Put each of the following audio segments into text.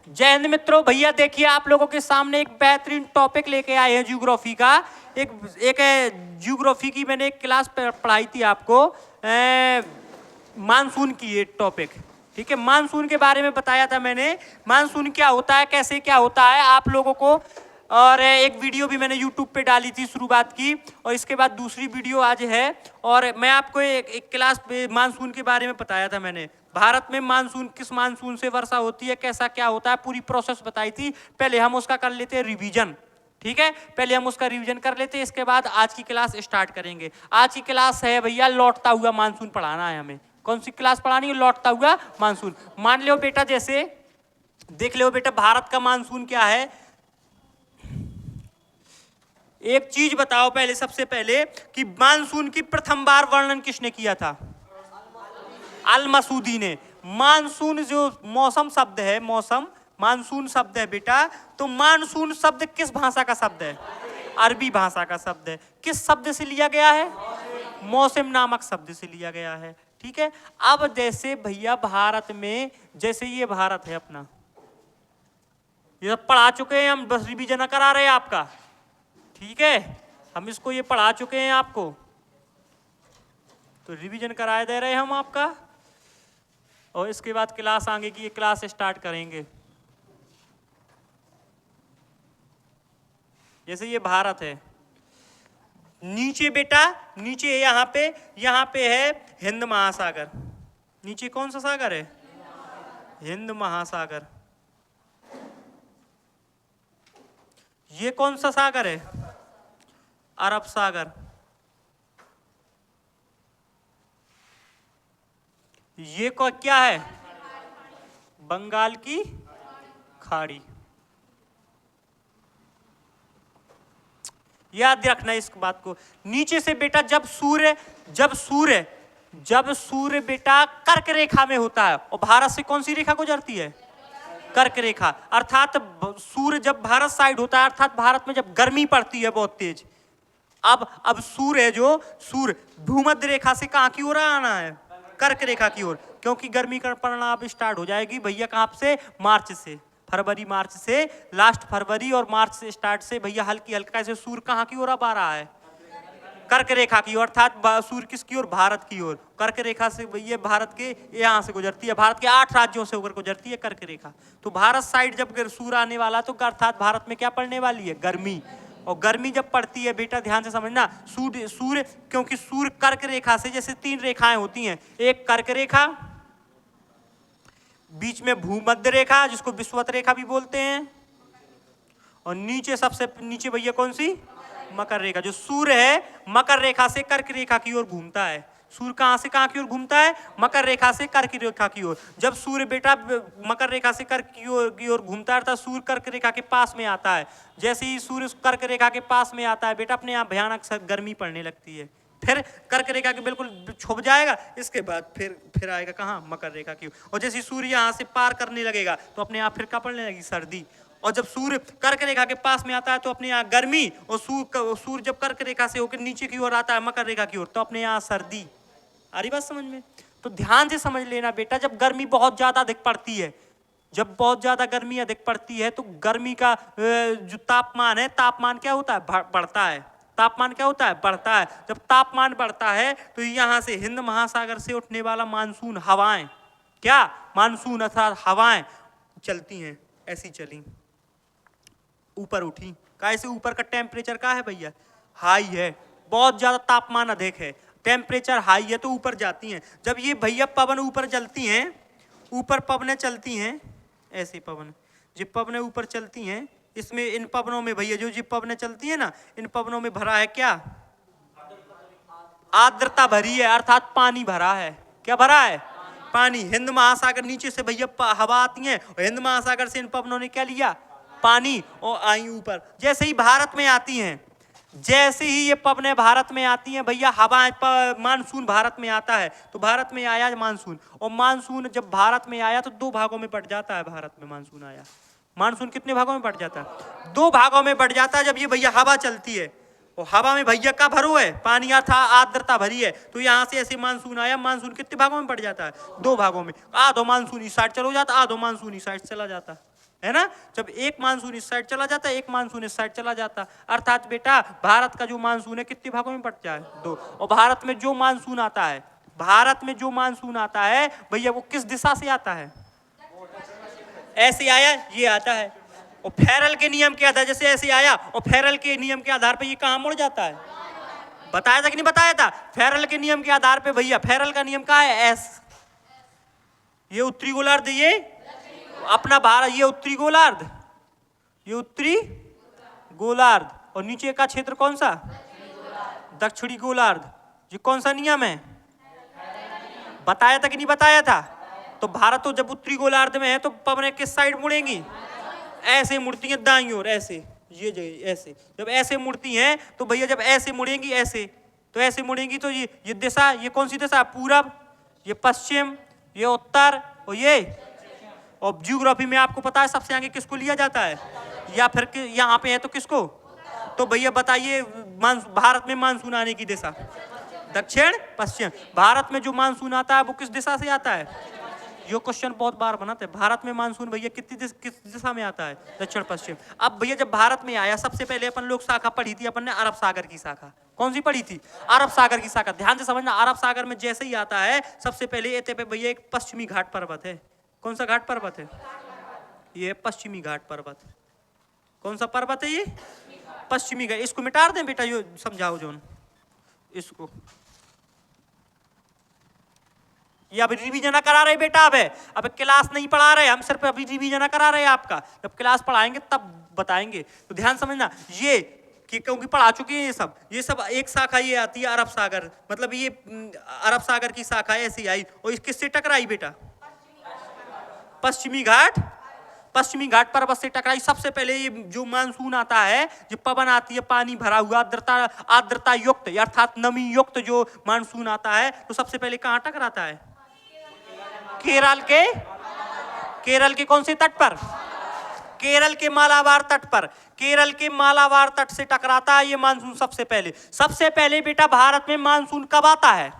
जय हिंद मित्रों। भैया देखिए आप लोगों के सामने एक बेहतरीन टॉपिक लेके आए हैं ज्योग्राफी का। एक ज्योग्राफी की मैंने एक क्लास पढ़ाई थी आपको, मानसून की ये टॉपिक। ठीक है, मानसून के बारे में बताया था मैंने, मानसून क्या होता है, कैसे क्या होता है आप लोगों को। और एक वीडियो भी मैंने यूट्यूब पे डाली थी शुरुआत की, और इसके बाद दूसरी वीडियो आज है। और मैं आपको एक क्लास मानसून के बारे में बताया था मैंने। भारत में मानसून, किस मानसून से वर्षा होती है, कैसा क्या होता है, पूरी प्रोसेस बताई थी। पहले हम उसका कर लेते हैं रिवीजन। ठीक है, पहले हम उसका रिवीजन कर लेते हैं, इसके बाद आज की क्लास स्टार्ट करेंगे। आज की क्लास है भैया लौटता हुआ मानसून पढ़ाना है हमें। कौन सी क्लास पढ़ानी है? लौटता हुआ मानसून। मान लो बेटा, जैसे देख लो बेटा, भारत का मानसून क्या है। एक चीज बताओ पहले, सबसे पहले, कि मानसून की प्रथम बार वर्णन किसने किया था? अल मसूदी ने। मानसून जो मौसम शब्द है, मौसम मानसून शब्द है बेटा, तो मानसून शब्द किस भाषा का शब्द है? अरबी भाषा का शब्द है। किस शब्द से लिया गया है? मौसम नामक शब्द से लिया गया है। ठीक है, अब जैसे भैया भारत में, जैसे ये भारत है अपना, ये सब पढ़ा चुके हैं हम, बस रिवीजन करा रहे हैं आपका। ठीक है, हम इसको ये पढ़ा चुके हैं आपको, तो रिवीजन कराए दे रहे हैं हम आपका। और इसके बाद क्लास आगे की ये क्लास स्टार्ट करेंगे। जैसे ये भारत है, नीचे बेटा, नीचे यहाँ पे है हिंद महासागर। नीचे कौन सा सागर है? हिंद महासागर। ये कौन सा सागर है? अरब सागर। ये क्या है? बंगाल की खाड़ी। याद रखना इस बात को। नीचे से बेटा जब सूर्य बेटा कर्क रेखा में होता है, और भारत से कौन सी रेखा गुजरती है? कर्क रेखा। अर्थात सूर्य जब भारत साइड होता है, अर्थात भारत में जब गर्मी पड़ती है बहुत तेज, अब सूर्य भूमध्य रेखा से कहां की ओर आना है? कर्क रेखा की ओर, क्योंकि गर्मी का पड़ना अब स्टार्ट हो जाएगी भैया। कहां से? मार्च से, फरवरी मार्च से, लास्ट फरवरी और मार्च से स्टार्ट से भैया हल्की हल्का ऐसे सूर्य कहां की ओर अब आ रहा है? कर्क रेखा की ओर। अर्थात सूर्य किसकी ओर? भारत की ओर। कर्क रेखा से भैया भारत के यहाँ से गुजरती है, भारत के 8 राज्यों से होकर गुजरती है कर्क रेखा। तो भारत साइड जब सूर्य आने वाला, तो अर्थात भारत में क्या पड़ने वाली है? गर्मी। और गर्मी जब पड़ती है बेटा, ध्यान से समझना, सूर्य क्योंकि सूर्य कर्क रेखा से, जैसे 3 रेखाएं होती हैं, एक कर्क रेखा, बीच में भूमध्य रेखा जिसको विषुवत रेखा भी बोलते हैं, और नीचे सबसे नीचे भैया कौन सी? मकर रेखा। जो सूर्य है मकर रेखा से कर्क रेखा की ओर घूमता है। सूर्य कहां से कहां की ओर घूमता है? मकर रेखा से कर्क रेखा की ओर। जब सूर्य बेटा मकर रेखा से कर्क की ओर घूमता है, अर्थात सूर्य कर्क रेखा के पास में आता है। जैसे ही सूर्य कर्क रेखा के पास में आता है बेटा, अपने यहाँ भयानक गर्मी पड़ने लगती है। फिर कर्क रेखा के बिल्कुल छुप जाएगा, इसके बाद फिर आएगा कहाँ? मकर रेखा की। और जैसे सूर्य यहाँ से पार करने लगेगा, तो अपने आप फिर क्या पड़ने लगी? सर्दी। और जब सूर्य कर्क रेखा के पास में आता है, तो अपने यहाँ गर्मी। और सूर्य जब कर्क रेखा से होकर नीचे की ओर आता है, मकर रेखा की ओर, तो अपने यहाँ सर्दी। आ रही बात समझ में? तो ध्यान से समझ लेना बेटा, जब गर्मी बहुत ज्यादा अधिक पड़ती है, जब बहुत ज्यादा गर्मी अधिक पड़ती है, तो गर्मी का जो तापमान है, तापमान क्या होता है? बढ़ता है। तापमान क्या होता है? बढ़ता है। जब तापमान बढ़ता है, तो यहाँ से हिंद महासागर से उठने वाला मानसून हवाएं, क्या? मानसून अर्थात हवाएं चलती हैं, ऐसी चली, ऊपर उठी। कैसे? ऊपर का टेम्परेचर का है भैया? हाई है, बहुत ज्यादा तापमान अधिक है, टेम्परेचर हाई है, तो ऊपर जाती हैं। जब ये भैया पवन ऊपर चलती हैं, ऊपर पवनें चलती हैं, ऐसी पवन, जो पवनें ऊपर चलती हैं, इसमें इन पवनों में भैया जो पवनें चलती हैं ना, इन पवनों में भरा है क्या? आर्द्रता भरी है, अर्थात पानी भरा है। क्या भरा है? पानी। हिंद महासागर नीचे से भैया हवा आती है, और हिंद महासागर से इन पवनों ने क्या लिया? पानी, और आई ऊपर। जैसे ही भारत में आती हैं, जैसे ही ये पवनें भारत में आती हैं भैया, हवा, मानसून भारत में आता है, तो भारत में आया मानसून। और मानसून जब भारत में आया, तो 2 भागों में बट जाता है। भारत में मानसून आया, मानसून कितने भागों में बट जाता है? 2 भागों में बट जाता है। जब ये भैया हवा चलती है, और हवा में भैया का भरो है? पानी था, आर्द्रता भरी है, तो यहाँ से ऐसे मानसून आया। मानसून कितने भागों में पड़ जाता है? 2 भागों में। आधो मानसून इस साइड चलो जाता, आधो मानसून इस साइड चला जाता है ना। जब एक मानसून इस साइड चला जाता है, एक मानसून इस साइड चला जाता, अर्थात बेटा भारत का जो मानसून है कितने भागों में बंट जाए, 2। और भारत में जो मानसून आता है, भारत में जो मानसून आता है भैया वो किस दिशा से आता है, ऐसे आया ये आता है, और फेरल के नियम के आधार, जैसे ऐसे आया और फेरल के नियम के आधार पे ये कहां मुड़ जाता है, बताया था कि नहीं बताया था, फेरल के नियम के आधार पे भैया, फेरल का नियम क्या है, एस, ये उत्तरी गोलार्ध, ये अपना भारत, ये उत्तरी गोलार्ध, ये उत्तरी गोलार्ध, और नीचे का क्षेत्र कौन सा, दक्षिणी गोलार्ध। ये कौन सा नियम है, बताया था कि नहीं बताया था। तो भारत तो जब उत्तरी गोलार्ध में है तो पवनें किस साइड मुड़ेंगी, ऐसे मुड़ती हैं दाईं ओर, ऐसे, ये जगह ऐसे, जब ऐसे मुड़ती हैं तो भैया जब ऐसे मुड़ेंगी, ऐसे, तो ऐसे मुड़ेंगी तो ये दिशा, ये कौन सी दिशा, पूरब, ये पश्चिम, ये उत्तर, और ये, और ज्योग्राफी में आपको पता है सबसे आगे किसको लिया जाता है, या फिर यहाँ पे है तो किसको, तो भैया बताइए भारत में मानसून आने की दिशा, दक्षिण पश्चिम। भारत में जो मानसून आता है वो किस दिशा से आता है, ये क्वेश्चन बहुत बार बनाते हैं, भारत में मानसून भैया किस दिशा में आता है, दक्षिण पश्चिम। अब भैया जब भारत में आया सबसे पहले अपन लोग शाखा पढ़ी थी अपन ने, अरब सागर की शाखा, कौन सी पढ़ी थी, अरब सागर की शाखा। ध्यान से समझना, अरब सागर में जैसे ही आता है सबसे पहले एते पे भैया एक पश्चिमी घाट पर्वत है, कौन सा घाट पर्वत है, ये पश्चिमी घाट पर्वत, कौन सा पर्वत है ये, पश्चिमी घाट। इसको मिटा दें बेटा, ये समझाओ जोन इसको, ये अभी रिवीजन करा रहे बेटा, अब क्लास नहीं पढ़ा रहे हम, सिर्फ अभी रिवीजन करा रहे हैं आपका, जब क्लास पढ़ाएंगे तब बताएंगे। तो ध्यान समझना, ये क्योंकि पढ़ा चुके हैं ये सब एक शाखा ये आती है अरब सागर, मतलब ये अरब सागर की शाखा ऐसी आई, और इस किससे टकराई बेटा, पश्चिमी घाट, पश्चिमी घाट पर्वत से टकराई। सबसे पहले ये जो मानसून आता है, जो पवन आती है पानी भरा हुआ, आर्द्रता युक्त अर्थात नमी युक्त जो मानसून आता है, तो सबसे पहले कहाँ टकराता है, केरल के कौन से तट पर, केरल के मालाबार तट पर, केरल के मालाबार तट से टकराता है ये मानसून सबसे पहले बेटा भारत में मानसून कब आता है,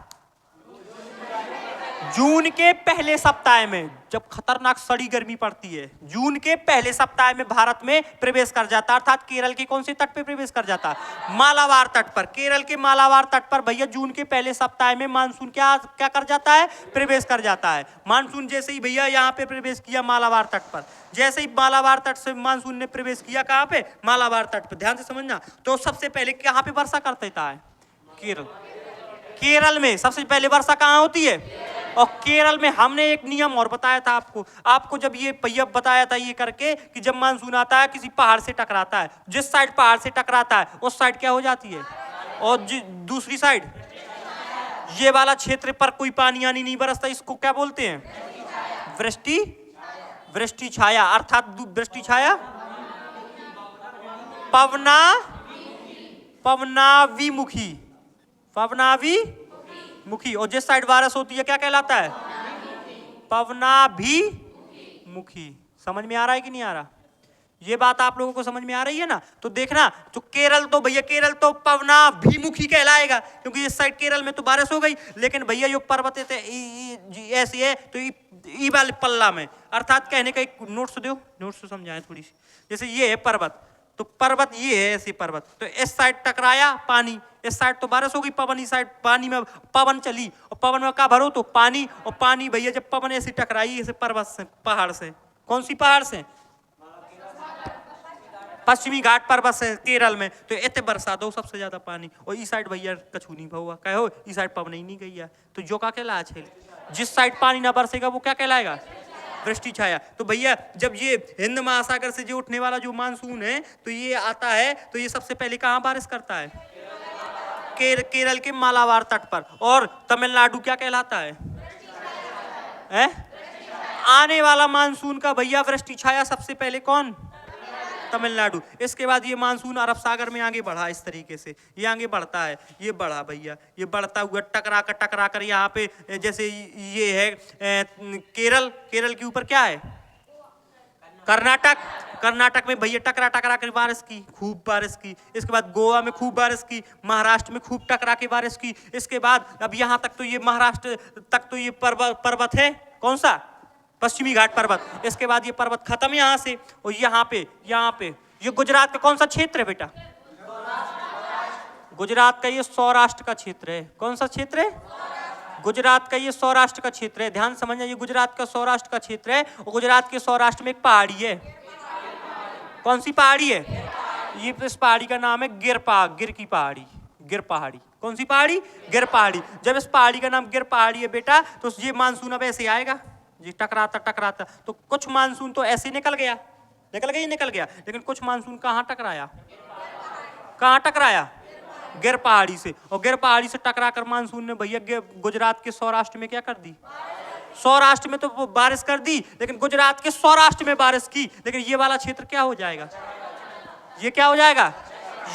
जून के पहले सप्ताह में, जब खतरनाक सड़ी गर्मी पड़ती है, जून के पहले सप्ताह में भारत में प्रवेश कर जाता है, अर्थात केरल के कौन से तट पे प्रवेश कर जाता है, मालाबार तट पर। केरल के मालाबार तट पर भैया जून के पहले सप्ताह में मानसून क्या कर जाता है, प्रवेश कर जाता है। मानसून जैसे ही भैया यहाँ पे प्रवेश किया मालाबार तट पर, जैसे ही मालाबार तट से मानसून ने प्रवेश किया, कहाँ पे, मालाबार तट पर, ध्यान से समझना। तो सबसे पहले कहाँ पे वर्षा कर देता है, केरल में सबसे पहले वर्षा कहाँ होती है, और केरल में हमने एक नियम और बताया था आपको जब ये पहिया बताया था ये करके, कि जब मानसून आता है किसी पहाड़ से टकराता है, जिस साइड पहाड़ से टकराता है उस साइड क्या हो जाती है, और दूसरी साइड ये वाला क्षेत्र पर कोई पानी आनी नहीं बरसता, इसको क्या बोलते हैं, वृष्टि छाया, अर्थात वृष्टि छाया पवनाभिमुखी, और जिस साइड बारिश होती है क्या कहलाता है, पवनाभिमुखी। समझ में आ रहा है कि नहीं आ रहा, ये बात आप लोगों को समझ में आ रही है ना। तो देखना, तो केरल तो भैया केरल तो पवनाभिमुखी कहलाएगा, क्योंकि इस साइड केरल में तो बारिश हो गई, लेकिन भैया जो पर्वत ऐसी है तो ई वाले पल्ला में, अर्थात कहने का एक नोट्स दो, नोट्स तो समझाएं थोड़ी सी। जैसे ये है पर्वत, तो पर्वत ये है ऐसी पर्वत, तो इस साइड टकराया पानी, इस साइड तो बारिश हो गई, पवन इस साइड पानी में पवन चली, और पवन में क्या भरो तो पानी, और पानी भैया जब पवन ऐसी टकराई ऐसे पर्वत से, पहाड़ से, कौन सी पहाड़ से, पश्चिमी घाट पर्वत से केरल में, तो इतने बरसात हो सबसे ज्यादा पानी, और इस साइड भैया कछु नहीं हुआ, कहो इस साइड पवन ही नहीं गई है, तो जो क्या कहलाया, जिस साइड पानी ना बरसेगा वो क्या कहलाएगा, वृष्टि छाया। तो भैया जब ये हिंद महासागर से जो उठने वाला जो मानसून है तो ये आता है, तो ये सबसे पहले कहाँ बारिश करता है, केरल के मालाबार तट पर। और तमिलनाडु क्या कहलाता है, आने वाला मानसून का भैया वृष्टि छाया सबसे पहले कौन, तमिलनाडु। इसके बाद ये मानसून अरब सागर में आगे बढ़ा, इस तरीके से ये आगे बढ़ता है, ये बढ़ा भैया, ये बढ़ता हुआ टकरा कर यहाँ पे, जैसे ये है केरल के ऊपर क्या है, कर्नाटक में भैया टकरा कर बारिश की, खूब बारिश की। इसके बाद गोवा में खूब बारिश की, महाराष्ट्र में खूब टकरा के बारिश की। इसके बाद अब यहाँ तक तो ये महाराष्ट्र तक तो ये पर्वत है, कौन सा पश्चिमी घाट पर्वत। इसके बाद ये पर्वत खत्म यहाँ से, और यहाँ पे ये गुजरात का कौन सा क्षेत्र है बेटा? गुजरात का ये सौराष्ट्र का क्षेत्र है। कौन सा क्षेत्र है? गुजरात का ये सौराष्ट्र का क्षेत्र है। ध्यान समझना, ये गुजरात का सौराष्ट्र का क्षेत्र है, और गुजरात के सौराष्ट्र में एक पहाड़ी है। कौन सी पहाड़ी है? ये इस पहाड़ी का नाम है गिर की पहाड़ी, गिर पहाड़ी। कौन सी पहाड़ी? गिर पहाड़ी। जब इस पहाड़ी का नाम गिर पहाड़ी है बेटा, तो ये मानसून अब ऐसे आएगा, ये टकराता, तो कुछ मानसून तो ऐसे निकल गया, लेकिन कुछ मानसून कहाँ टकराया? गिर पहाड़ी से। और गिर पहाड़ी से टकरा कर मानसून ने भैया गुजरात के सौराष्ट्र में क्या कर दी? सौराष्ट्र में तो बारिश कर दी, लेकिन गुजरात के सौराष्ट्र में बारिश की। लेकिन ये वाला क्षेत्र क्या हो जाएगा? ये क्या हो जाएगा?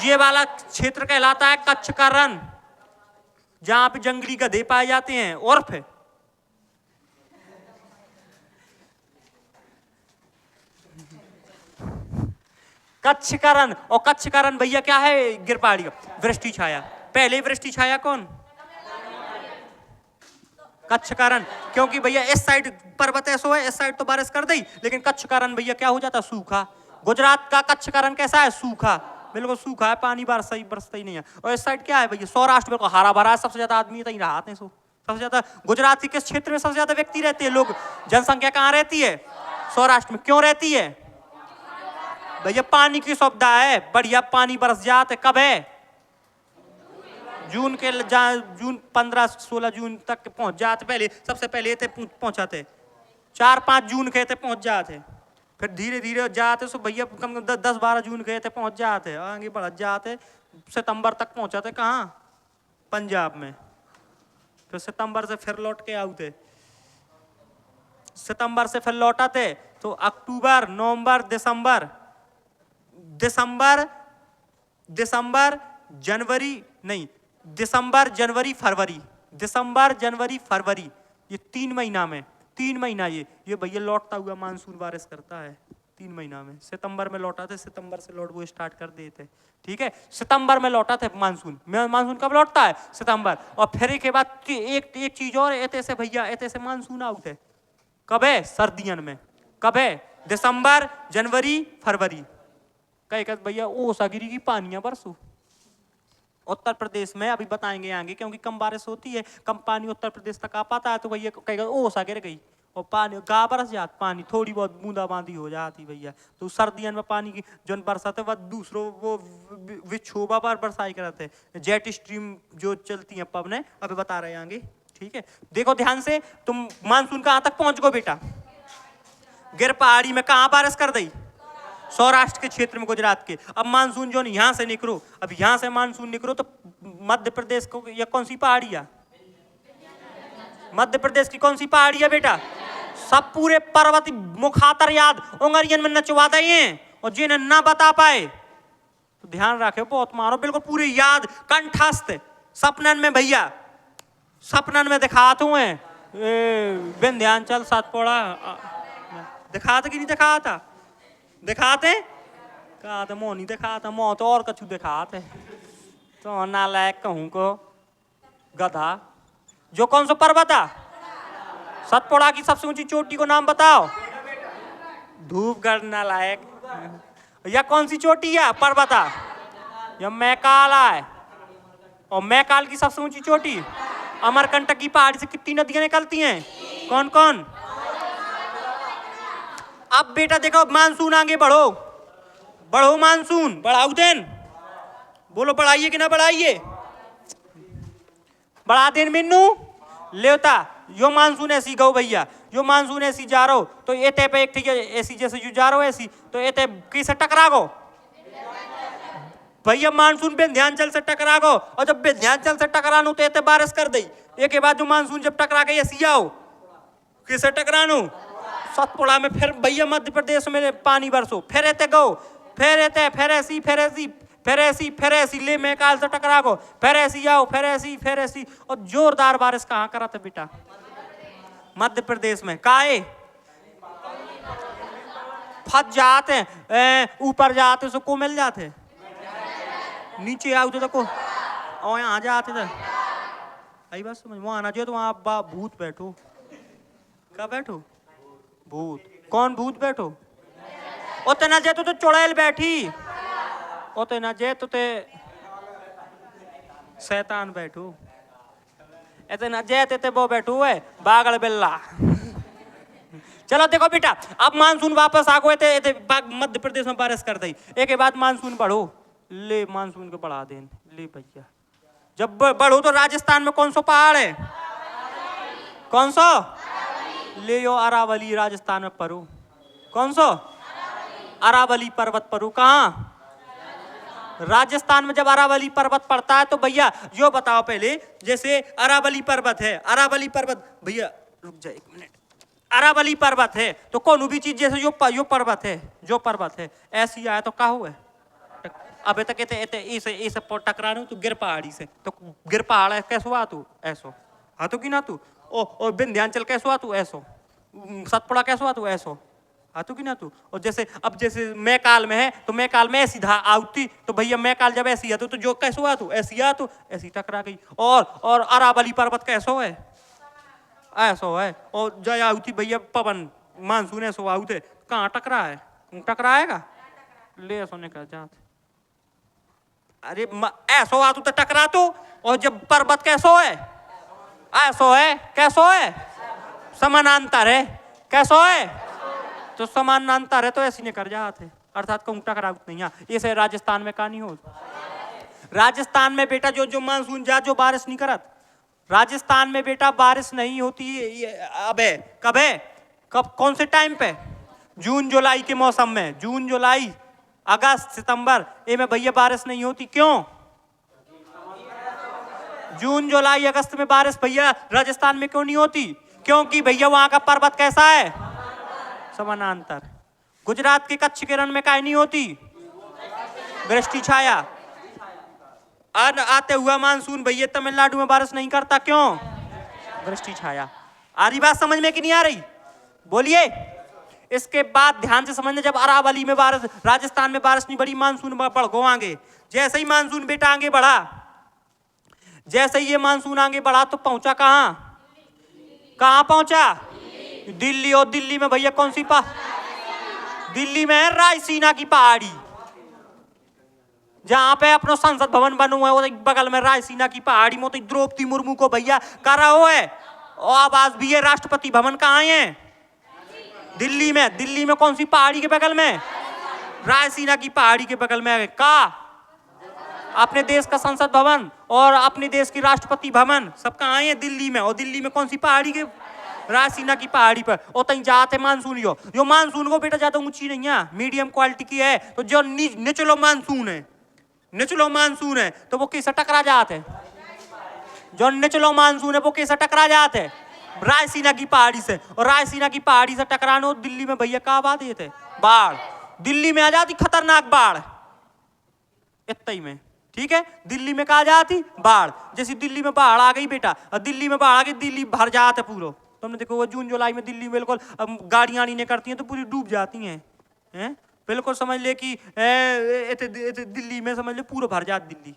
ये वाला क्षेत्र कहलाता है कच्छ का रण, जहां पे जंगली गधे पाए जाते हैं। उर्फ है कच्छ का रण। और कच्छ का रण भैया क्या है? गिर पहाड़ी का। वृष्टि छाया, पहले वृष्टि छाया कौन? कच्छ का रण। क्योंकि भैया इस साइड पर्वत ऐसो है, इस साइड तो बारिश कर दी, लेकिन कच्छ का रण भैया क्या हो जाता? सूखा। गुजरात का कच्छ का रण कैसा है? सूखा, बिल्कुल सूखा है, पानी बरसता ही नहीं है। और इस साइड क्या है भैया? सौराष्ट्र बिल्कुल हरा भरा है, सबसे ज्यादा आदमी तो रहाते हैं। सबसे ज्यादा गुजरात के किस क्षेत्र में सबसे ज्यादा व्यक्ति रहते हैं? लोग, जनसंख्या कहाँ रहती है? सौराष्ट्र में। क्यों रहती है भैया? पानी की सुविधा है, बढ़िया पानी बरस जाते। कब है? जून 15-16 जून तक पहुंच जाते। पहले सबसे पहले थे पहुंचाते 4-5 जून गए थे, पहुंच जाते। फिर धीरे धीरे जाते, सो भैया कम 10-12 जून गए थे, पहुंच जाते। आगे बढ़ जाते, सितंबर तक पहुंचाते। कहाँ? पंजाब में। फिर सितंबर से फिर लौट के आते, सितंबर से फिर लौटाते तो अक्टूबर, नवंबर, दिसंबर, जनवरी, फरवरी, ये 3 महीना में, 3 महीना ये भैया लौटता हुआ मानसून बारिश करता है। 3 महीना में। सितंबर में लौटा थे, सितंबर से लौट वो स्टार्ट कर देते। ठीक है, सितंबर में लौटा था मानसून। मानसून कब लौटता है? सितंबर। और फिर के बाद एक चीज और, ऐसे भैया ऐसे मानसून आउट है। कब है? सर्दियन में। कब है? दिसंबर, जनवरी, फरवरी। कहे भैया ओसागिरी की पानियां बरसो। उत्तर प्रदेश में अभी बताएंगे आगे, क्योंकि कम बारिश होती है, कम पानी उत्तर प्रदेश तक आ पाता है, तो भैया कहेगा ओसा गिर गई और पानी गा बरस जात, पानी थोड़ी बहुत बूंदाबांदी हो जाती भैया। तो सर्दियों में पानी की जो बरसात है वह दूसरों वो विक्षोभा पर बरसाई कराते हैं। जेट स्ट्रीम जो चलती है पब ने, अभी बता रहे हैं आगे। ठीक है, देखो ध्यान से, तुम मानसून कहाँ तक पहुंच गो बेटा? गिर पहाड़ी में कहाँ बारिश कर दी? सौराष्ट्र के क्षेत्र में, गुजरात के। अब मानसून जो यहाँ से निकलो, अब यहाँ से मानसून निकलो तो मध्य प्रदेश को, या कौन सी पहाड़ी है? मध्य प्रदेश की कौन सी पहाड़ी है बेटा? सब पूरे पर्वती मुखातर याद उंगरियन में नचवा दिए, और जिन्हें ना बता पाए तो ध्यान रखे, बहुत मारो, बिल्कुल पूरे याद कंठस्थ। सपनन में भैया, सपनन में दिखाते हुए विंध्याचल, सातपुड़ा दिखाते कि नहीं दिखाता? दिखाते? कहा तो मोह नहीं दिखाता, मोह तो और कछु दिखाते। तो नालायक कहूं को गधा। जो कौन सा पर्वत है? सतपुड़ा की सबसे ऊंची चोटी को नाम बताओ। धूपगढ़। नालायक। या कौन सी चोटी है? पर्वत है या मैकाल है? और मैकाल की सबसे ऊंची चोटी? अमरकंटक की पहाड़ी से कितनी नदियां निकलती हैं? कौन कौन? अब बेटा देखो, मानसून आगे बढ़ो, बढ़ो मानसून, बढ़ाऊ देन। बोलो बढ़ाइए कि ना बढ़ाइए? बढ़ा देन मिन्नू लेवता। यो मानसून ऐसी गो भैया, यो मानसून ऐसी जा रहो तो ये पे एक ठीक है, ऐसी जैसे जो जा रहो ऐसी, तो ये किससे टकरा गो भैया? मानसून विंध्याचल से टकरा गो, और जब विंध्याचल से टकरानू तो ये बारिश कर दी। एक के बाद जो मानसून जब टकरा गई ऐसी आओ, किससे टकरानू? सतपुड़ा में। फिर भैया मध्य प्रदेश में पानी बरसो, फिर एते गो, फिर एते, फिर ऐसी, फिर ऐसी, फिर ऐसी, फिर ऐसी ले मैकाल से टकरा गो, फिर ऐसी आओ, फिर ऐसी, फिर ऐसी। और जोरदार बारिश कहाँ करा था बेटा? मध्य प्रदेश में। काहे? फंस जाते हैं, ऊपर जाते सो को मिल जाते, नीचे आओ तो को, और यहाँ जाते थे। आई बात समझ? वहां आना चाहिए तो वहां भूत बैठो। क्या बैठो? भूत। कौन भूत बैठो? उतना जे तो चुड़ैल बैठी, उतना जे तो शैतान बैठू, इतना जे ते वो बैठू है बागड़ बिल्ला। चलो देखो बेटा, अब मानसून वापस आ गए थे मध्य प्रदेश में बारिश कर दी, एक बाद मानसून बढ़ो, ले मानसून को बढ़ा दें, ले भैया जब बढ़ो तो राजस्थान में कौन सा पहाड़ है? कौन सा? ले यो अरावली राजस्थान में परो। कौन सा? अरावली पर्वत परो। कहाँ? राजस्थान में। जब अरावली पर्वत पड़ता है तो भैया यो बताओ पहले, जैसे अरावली पर्वत है, अरावली पर्वत, भैया रुक जाए एक मिनट, अरावली पर्वत है तो कौन भी चीज जैसे यो पर्वत है, जो पर्वत है ऐसी आया तो क्या हुआ? अबे तक इसे टकराने तो गिर पहाड़ी से, तो गिर पहाड़ है कैसो आ तू? ऐसो आ तो कि ना तू? ओ विंध्याचल कैसो आ तू? ऐसो। सतपुड़ा कैसो आ तू? ऐसो आ तू कि ना तू? और जैसे अब जैसे मैकाल में है तो मैकाल में ऐसी धा आउती, तो भैया मैकाल जब ऐसी आती तो जो कैसो आ तू? ऐसी आ तू, ऐसी टकरा गई। और अरावली पर्वत कैसो है? ऐसो है। और जय आउती भैया पवन मानसून ऐसो आउते, कहाँ टकरा है? टकराएगा? ले ऐसो निकल जाते। अरे ऐसो आ तू तो टकरा तू। और जब पर्वत कैसो है? ऐसो है। कैसो है? समानांतर है। कैसो है? तो समानांतर है तो ऐसी नहीं कर जाते, अर्थात कहूँ टकरा नहीं है। इसे राजस्थान में कहानी हो, राजस्थान में बेटा जो मानसून जा जो बारिश नहीं करत, राजस्थान में बेटा बारिश नहीं होती। अब है कब है? कब? कौन से टाइम पे? जून जुलाई के मौसम में। जून जुलाई अगस्त सितंबर ये में भैया बारिश नहीं होती। क्यों? जून जुलाई अगस्त में बारिश भैया राजस्थान में क्यों नहीं होती? क्योंकि भैया वहां का पर्वत कैसा है? समानांतर। गुजरात के कच्छ के रण में काहे नहीं होती? वृष्टि छाया। आते हुआ मानसून भैया तमिलनाडु में बारिश नहीं करता। क्यों? वृष्टि छाया। आ रही बात समझ में कि नहीं आ रही? बोलिए। इसके बाद ध्यान से समझना, जब अरावली में बारिश, राजस्थान में बारिश नहीं बढ़ी, मानसून बढ़ गो आगे। जैसे ही मानसून बेटा आगे बढ़ा, जैसे ही ये मानसून आगे बढ़ा तो पहुंचा कहां? कहां पहुंचा? दिल्ली। और दिल्ली में भैया कौन सी दिल्ली में है रायसीना की पहाड़ी, जहां पे अपना संसद भवन बना हुआ है, वो बगल में रायसीना की पहाड़ी में तो द्रौपदी मुर्मू को भैया कर रहा है। और आवास भी है। राष्ट्रपति भवन कहाँ है? दिल्ली में। दिल्ली में कौन सी पहाड़ी के बगल में? रायसीना की पहाड़ी के बगल में। का अपने देश का संसद भवन और अपने देश की राष्ट्रपति भवन सब कहाँ है? दिल्ली में। और दिल्ली में कौन सी पहाड़ी के? रायसीना की पहाड़ी पर। और तहीं जाते मानसून यो मानसून को बेटा ज्यादा ऊंची नहीं है, मीडियम क्वालिटी की है। तो जो निचलो मानसून है, निचलो मानसून है तो वो किससे टकरा जाते? जो निचलो मानसून है वो किससे टकरा जाते? रायसीना की पहाड़ी से। और रायसीना की पहाड़ी से टकरानो दिल्ली में भैया का बात ये थे? बाढ़। दिल्ली में आ जाती खतरनाक बाढ़ इतना ही में। ठीक है, दिल्ली में कहा जाती बाढ़। जैसे दिल्ली में बाढ़ आ गई बेटा, दिल्ली में बाढ़ आ गई, दिल्ली भर जाते पूरा। तुमने देखो वो जून जुलाई में दिल्ली बिल्कुल गाड़ियां नहीं करती हैं तो पूरी डूब जाती हैं। बिल्कुल समझ ले कि दिल्ली में समझ ले पूरा भर जाती दिल्ली।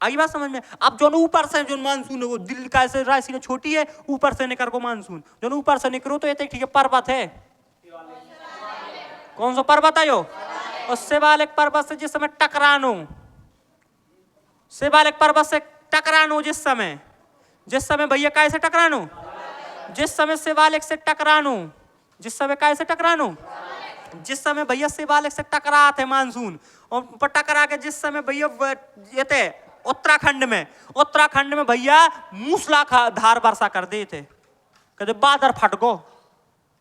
आई बात समझ में? अब जो ऊपर से जो मानसून है वो दिल्ली का ऐसे रायसीना छोटी है, ऊपर से निकर को मानसून जो ऊपर से निकलो तो ये ठीक है पर्वत है। कौन सा पर्वत है यो? और शिवालिक पर्वत से जिस समय टकरानो, शिवालिक पर्वत से टकरानो जिस समय भैया काय से टकरानो? जिस समय शिवालिक से टकरानो, जिस समय काय से टकरानो? जिस समय भैया शिवालिक से टकराते मानसून, और टकरा के जिस समय भैया ये थे उत्तराखंड में भैया मूसलाधार वर्षा कर दे थे। कहते बादर फट गो,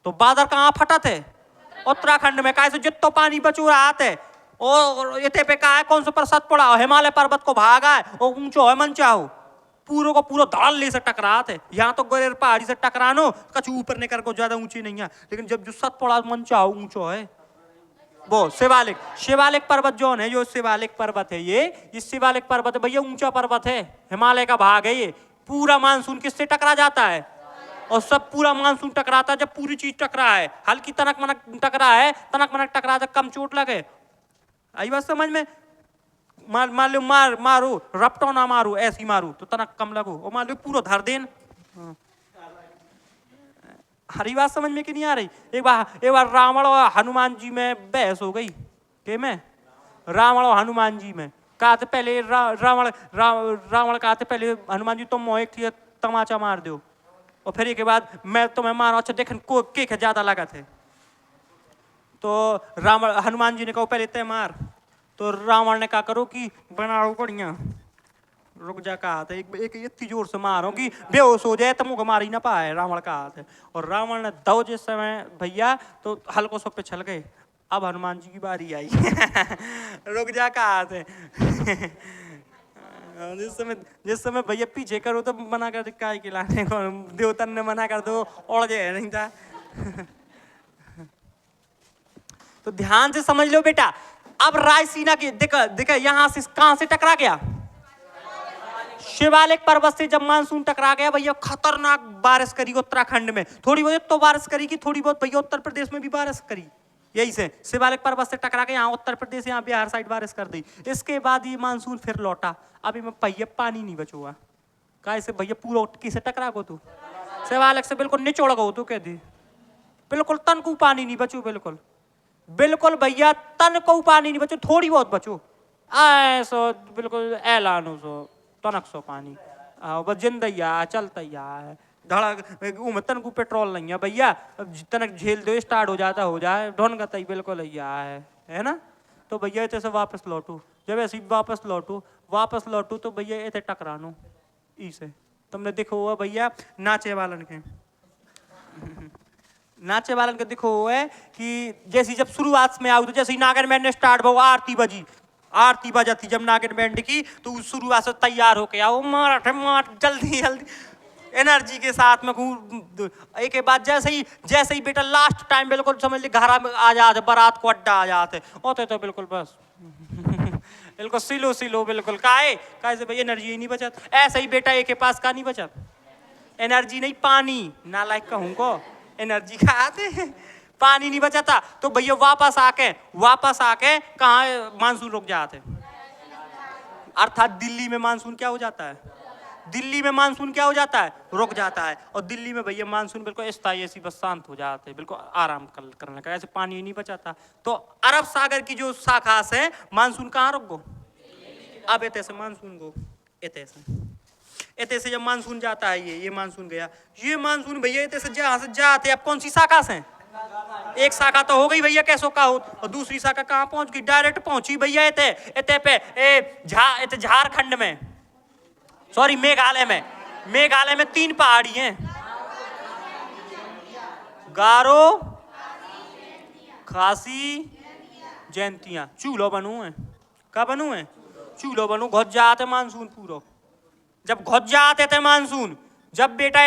तो बादर कहाँ फटा थे? उत्तराखंड में। कैसे जितना पानी बचू रहा थे और ये पे कहा है कौन सा प्रसाद पड़ा, हिमालय पर्वत को भागा है और ऊंचो है मंचा हो, पूरे को पूरा धड़ल्ले से टकरा थे। यहाँ तो गरेर पहाड़ी से टकरानो कछु ऊपर निकल को ज्यादा ऊंची नहीं है, लेकिन जब जो सतपुड़ा मंचा हो ऊंचो है वो शिवालिक पर्वत जो है, जो शिवालिक पर्वत है ये शिवालिक पर्वत है भैया, ऊंचा पर्वत है, हिमालय का भाग है ये। पूरा मानसून किससे टकरा जाता है? और सब पूरा मानसून टकराता है जब पूरी चीज टकरा है। हल्की तनक मनक टकरा है, तनक मनक टकरा जब कम चोट लगे। आई बात समझ में? मान लो मारू रपटो ना मारू, ऐसी मारू तो तनक कम लगो, और मान लो पूरा धर देन हरी बात समझ में कि नहीं आ रही? एक बार रावण और हनुमान जी में बहस हो गई। के में रावण और हनुमान जी में कहा थे पहले रावण कहा थे पहले हनुमान जी तुम मोह एक थी तमाचा मार दो और फिर के बाद मैं तुम्हें मारो। अच्छा देख को के ज्यादा लगा थे तो रावण हनुमान जी ने कहा पहले तय मार। तो रावण ने कहा करो कि बनाओ बढ़िया। रुक जा कहा था एक इतनी जोर से मारो कि बेहोश हो जाए तुमको मारी ना पाए। रावण का हाथ है और रावण ने दो जिस समय भैया तो हल्को सो पे छल गए। अब हनुमान जी की बारी आई। रुक जा कहा थे। जिस समय भैया पीछे करो तो मना कर काय के लाने को देवतन ने मना कर दो और जाए नहीं था। तो ध्यान से समझ लो बेटा। अब रायसीना की देखा यहां से कहां से टकरा गया? शिवालिक पर्वत से जब मानसून टकरा गया भैया खतरनाक बारिश करी उत्तराखंड में। थोड़ी बहुत तो बारिश करी कि थोड़ी बहुत भैया उत्तर प्रदेश में भी बारिश करी। यही से शिवालिक पर्वत से टकरा के यहाँ उत्तर प्रदेश यहाँ बिहार साइड बारिश कर दी। इसके बाद ये मानसून फिर लौटा। अभी में भैया पानी नहीं बचुआ कैसे भैया पूरा किसे टकरा गो तू? शिवालिक से बिल्कुल निचोड़ गो तू कह दी। बिल्कुल तन को पानी नहीं बचू। बिल्कुल बिल्कुल भैया तन को पानी नहीं बचो। थोड़ी बहुत बचो ऐसो बिल्कुल ऐलानो सो तनक सो पानी बस जिंदा चलता है धड़क तन को पेट्रोल नहीं है भैया। तनक झेल दो स्टार्ट हो जाता हो जाए ढोन का बिल्कुल है ना। तो भैया इतने से वापस लौटू। जब ऐसे वापस लौटू तो भैया इतने टकरानो इसे तुमने देखो हुआ भैया नाचे वालन के देखो है कि जैसी जब शुरुआत में आओ तो जैसे ही नागर बैंड ने स्टार्ट हो आरती बजा थी जब नागर बैंड की तो शुरुआत से तैयार होके आओ मार जल्दी एनर्जी के साथ में एक के बाद जैसे ही बेटा लास्ट टाइम बिल्कुल समझ ली घर में आ जाते बारात को अड्डा आ जाते होते तो बिल्कुल बस बिल्कुल सिलो बिल्कुल काहे से भाई एनर्जी नहीं बचत। ऐसे ही बेटा एक के पास का नहीं बचत एनर्जी नहीं पानी ना लाइक कहूँ को एनर्जी का आते पानी नहीं बचाता। तो भैया वापस आके कहाँ मानसून रुक जाते। अर्थात दिल्ली में मानसून क्या हो जाता है? रुक जाता है। और दिल्ली में भैया मानसून बिल्कुल स्थायी ऐसी बस शांत हो जाते बिल्कुल आराम करने का ऐसे पानी नहीं बचाता। तो अरब सागर की जो शाखा है मानसून कहाँ रुक गो? अब इतने से मानसून गो इतने से जब मानसून जाता है ये मानसून गया। ये मानसून भैया इतने से जहां से जाते अब कौन सी शाखा से? एक शाखा तो हो गई भैया कैसो का हो और दूसरी शाखा कहाँ पहुंच गई? डायरेक्ट पहुंची भैया इतने पे झारखंड में सॉरी मेघालय में 3 पहाड़ी हैं गारो खासी जयंतियां। चूल्हो बनू है का बनू है चूल्हो बनू घुस जाते मानसून पूरा। जब घुस जाते थे मानसून जब बेटा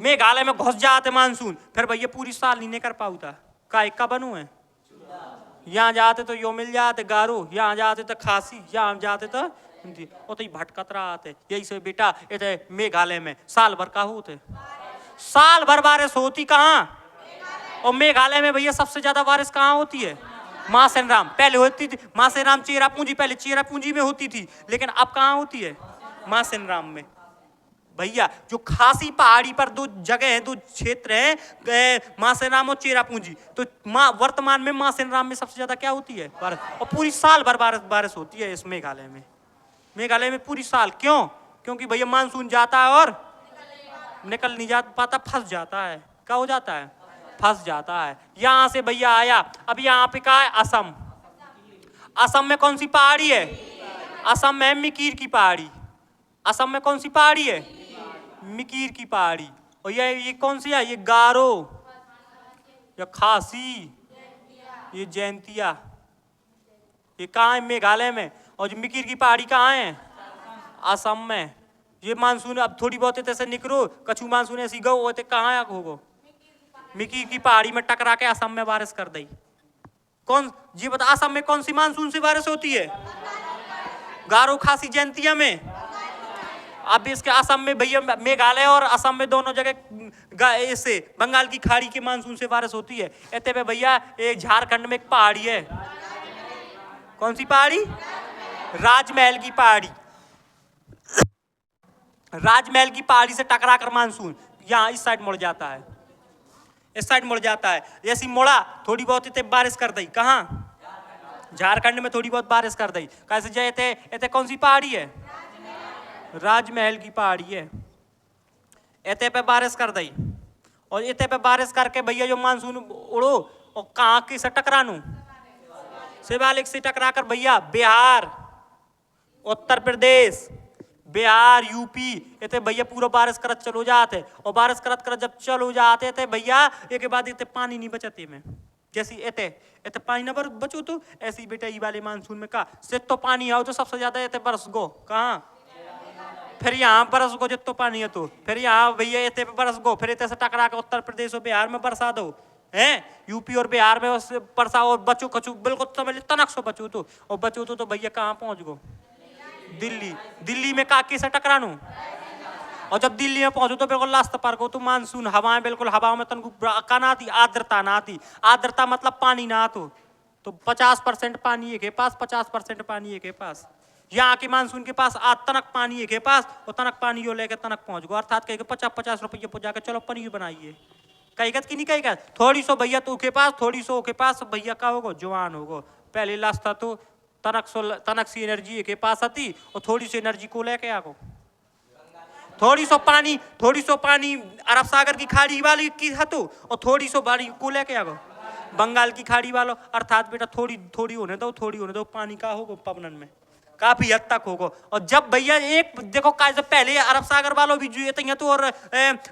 मेघालय में घुस जाते मानसून फिर भैया पूरी साल नहीं कर पाऊता का बनू है। यहाँ जाते तो यो मिल जाते गारो यहाँ जाते तो खासी यहाँ जाते तो वो तो भटकत रहा थे। यही से बेटा इतने मेघालय में साल भर का होते साल भर बारिश होती कहाँ? और मेघालय में भैया सबसे ज्यादा बारिश कहाँ होती है? मासेनराम। पहले होती थी मासेनराम चेरापूंजी पहले चेरापूंजी में होती थी लेकिन अब कहाँ होती है? मासेनराम में। भैया जो खासी पहाड़ी पर 2 जगह है 2 क्षेत्र है मासेनराम और चेरापूंजी। तो वर्तमान में मासेनराम में सबसे ज्यादा क्या होती है? बारिश। और पूरी साल भर बारिश होती है इस मेघालय में पूरी साल। क्यों? क्योंकि भैया मानसून जाता है और निकल नहीं पाता फंस जाता है। क्या हो जाता है? फंस जाता है। यहां से भैया आया अब यहाँ पे कहा है असम में कौन सी पहाड़ी है? असम में मिकीर की पहाड़ी। असम में कौन सी पहाड़ी है? मिकीर की पहाड़ी। और ये कौन सी है? ये गारो या खासी ये जयंतिया। ये कहाँ है? मेघालय में। और जो मिकीर की पहाड़ी कहाँ है? असम में। ये मानसून अब थोड़ी बहुत ऐसे निकलो कछु मानसून ऐसी गो होते कहाँ होगो? मिकीर की पहाड़ी में टकरा के असम में बारिश कर दी। कौन जी बता असम में कौन सी मानसून से बारिश होती है? गारो खासी जयंतिया में। अब इसके असम में भैया मेघालय और असम में दोनों जगह इससे बंगाल की खाड़ी के मानसून से बारिश होती है। इतने पे भैया एक झारखंड में एक पहाड़ी है। कौन सी पहाड़ी? राजमहल की पहाड़ी। राजमहल की पहाड़ी से टकरा कर मानसून यहाँ इस साइड मुड़ जाता है, इस साइड मुड़ जाता है। जैसी मुड़ा थोड़ी बहुत इतने बारिश कर दी, कहाँ झारखंड में थोड़ी बहुत बारिश कर दी। कैसे जाए इतने कौन सी पहाड़ी है, राजमहल की पहाड़ी है, इतने पे बारिश कर दी। और इतने पे बारिश करके भैया जो मानसून उड़ो और कहाँ की से टकरानू, शिवालिक से टकरा कर भैया बिहार, उत्तर प्रदेश, बिहार, यूपी, इतने भैया पूरा बारिश करत चलो जाते। और बारिश करत करत जब चलो जाते थे भैया, एक बाद इतने पानी नहीं बचते में, जैसी इतने इतने पानी ना बचो तो ऐसी बेटा ई वाले मानसून में का से तो पानी आओ तो सबसे ज्यादा इतने बरस गो कहाँ, फिर यहाँ बरस गो जितो पानी है तो फिर यहाँ भैया इतने पे बरस गो, फिर इतने से टकरा के उत्तर प्रदेश और बिहार में बरसा दो हैं, यूपी और बिहार में बरसा और बचो कचू बिल्कुल समझ तनक सो बचो तो, और बचो तो भैया कहाँ पहुंच गो, दिल्ली। दिल्ली में काकी से टकरानू, और जब दिल्ली में पहुंचो तो बिल्कुल लास्ट पर को तो मानसून हवाएं बिल्कुल हवाओं में तनको का ना आती, आर्द्रता ना आती। आर्द्रता मतलब पानी ना आतो, तो 50% पानी है के पास, 50% पानी है के पास। यहाँ के मानसून के पास आज तनक पानी है के पास, और तनक पानी यो लेके तनक पहुंच गो, अर्थात कहेगा 50-50 रुपये पहुंच जाकर चलो पनीर बनाइए, कहीगत की नहीं कहीगा। थोड़ी सो भैया तो के पास, थोड़ी सो के पास भैया का होगो जवान होगो। पहले लास्ट था तो तनक सी एनर्जी के पास आती, और थोड़ी सी एनर्जी को लेके आगो। थोड़ी सो पानी अरब सागर की खाड़ी वाली की हतो, और थोड़ी सो पानी को लेके आगो बंगाल की खाड़ी वालों, अर्थात बेटा थोड़ी थोड़ी होने दो, थोड़ी होने दो, पानी का होगो पवनन में काफी हद तक होगो। और जब भैया एक देखो कैसे पहले अरब सागर वालों भी जुए थे तो, और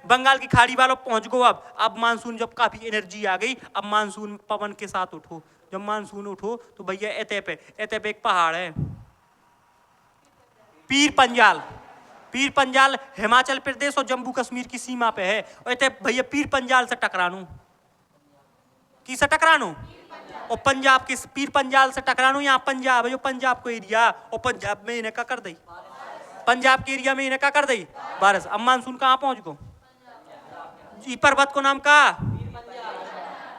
बंगाल की खाड़ी वालों पहुंच गो। अब मानसून जब काफी एनर्जी आ गई, अब मानसून पवन के साथ उठो। जब मानसून उठो तो भैया एते पे एक पहाड़ है पीर पंजाल। पीर पंजाल हिमाचल प्रदेश और जम्मू कश्मीर की सीमा पे है, और इतने भैया पीर पंजाल से टकरानू, किसे टकरानू, और पंजाब के पीर पंजाल से टकरानू। यहाँ पंजाब है जो पंजाब को एरिया, और पंजाब में इन्हें क्या कर दी, पंजाब के एरिया में इन्हें क्या कर दी बारिश। अब मानसून कहाँ पहुंच गो, ई पर्वत को नाम का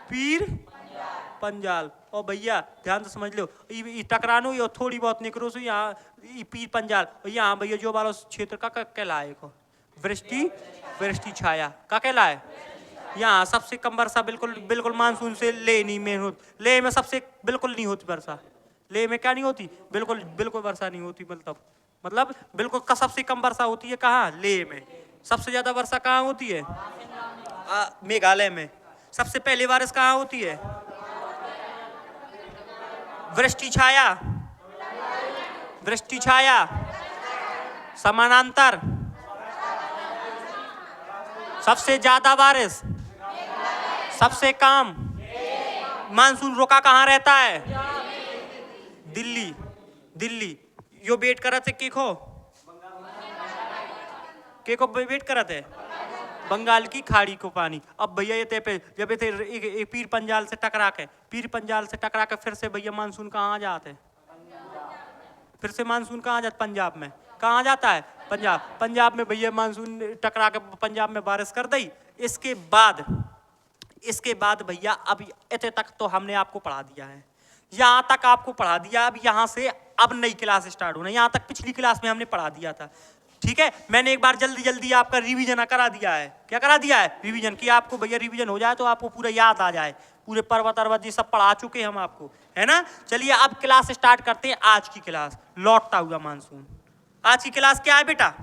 पीर पंजाल। और भैया ध्यान से समझ लो, टकरानू ये थोड़ी बहुत निकलो सो यहाँ पीर पंजाल, और यहाँ भैया जो वाला क्षेत्र का कहलाए को वृष्टि छाया का कहलाए। यहाँ सबसे कम वर्षा बिल्कुल मानसून से ले नहीं में होती, ले में सबसे बिल्कुल नहीं होती वर्षा, ले में क्या नहीं होती, बिल्कुल वर्षा नहीं होती। मतलब बिल्कुल सबसे कम वर्षा होती है कहाँ, ले में। सबसे ज्यादा वर्षा कहाँ होती है, मेघालय में। सबसे पहले बारिश कहाँ होती है, वृष्टि छाया समानांतर। सबसे ज्यादा बारिश, सबसे कम। मानसून रुका कहाँ रहता है, दिल्ली। यो वेट करत है के को वेट करत है बंगाल की खाड़ी को पानी। अब भैया ये पे जब ये पीर पंजाल से टकरा के फिर से भैया मानसून कहाँ आ जाते, फिर से मानसून कहाँ जाता, पंजाब में। कहाँ जाता है, पंजाब में भैया मानसून टकरा के पंजाब में बारिश कर दी। इसके बाद भैया अब इतने तक तो हमने आपको पढ़ा दिया है, यहाँ तक आपको पढ़ा दिया। अब यहाँ से अब नई क्लास स्टार्ट होना, यहाँ तक पिछली क्लास में हमने पढ़ा दिया था, ठीक है। मैंने एक बार जल्दी आपका रिवीजन करा दिया है। क्या करा दिया है, रिवीजन की। आपको भैया रिवीजन हो जाए तो आपको पूरा याद आ जाए, पूरे पर्वत जी सब पढ़ा चुके हम आपको, है ना। चलिए अब क्लास स्टार्ट करते हैं। आज की क्लास लौटता हुआ मानसून। आज की क्लास क्या है बेटा,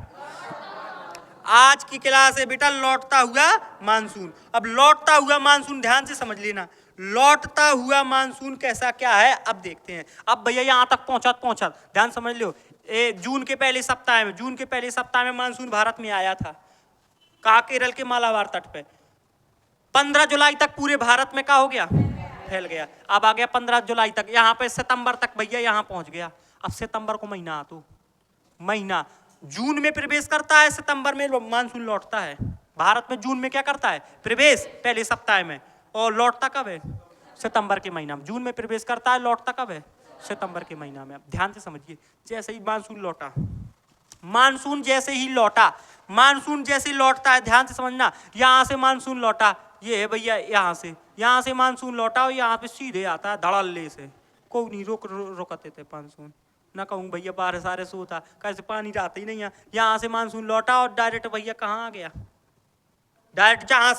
आज की क्लास है बेटा लौटता हुआ मानसून। अब लौटता हुआ मानसून ध्यान से समझ लेना, लौटता हुआ मानसून कैसा क्या है अब देखते हैं। अब भैया यहाँ तक पहुंचा ध्यान समझ लो। जून के पहले सप्ताह में मानसून भारत में आया था, कहा, केरल के मालाबार तट पे। 15 जुलाई तक पूरे भारत में क्या हो गया, फैल गया। अब आ गया 15 जुलाई तक, यहाँ पे सितंबर तक भैया यहाँ पहुंच गया। अब सितंबर को महीना जून में प्रवेश करता है, सितंबर में मानसून लौटता है। भारत में जून में क्या करता है, प्रवेश पहले सप्ताह में, और लौटता कब है, सितंबर के महीना में। जून में प्रवेश करता है, लौटता कब है, सितंबर के महीना में। अब ध्यान से समझिए, जैसे ही मानसून जैसे लौटता है, ध्यान से समझना। यहाँ से मानसून लौटा, ये है भैया यहाँ से मानसून लौटा, और यहाँ पे सीधे आता है धड़ल्ले से। कोई नहीं रोकते थे मानसून, ना कहूँ भैया बारिश आरिश होता, कैसे पानी रहता ही नहीं है। यहाँ से मानसून लौटा और डायरेक्ट भैया कहाँ आ गया, डायरेक्ट जहां